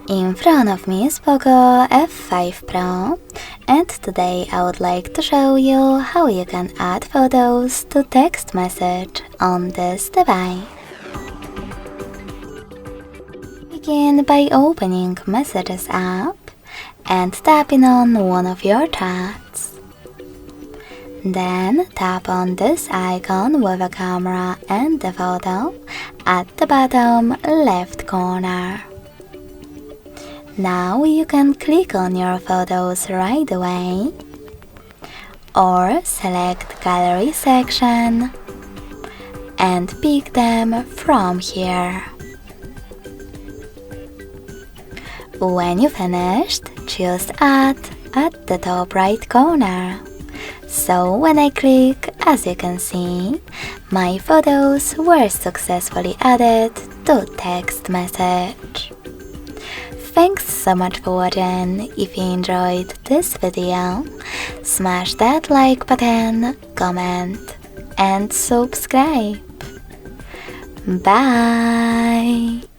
In front of me is POCO F5 Pro, and today I would like to show you how you can add photos to text message on this device. Begin by opening Messages app and tapping on one of your chats. Then tap on this icon with a camera and the photo at the bottom left corner. Now you can click on your photos right away, or select Gallery section and pick them from here. When you finished, choose Add at the top right corner. So when I click, as you can see, my photos were successfully added to text message. Thanks so much for watching. If you enjoyed this video, smash that like button, comment and subscribe. Bye!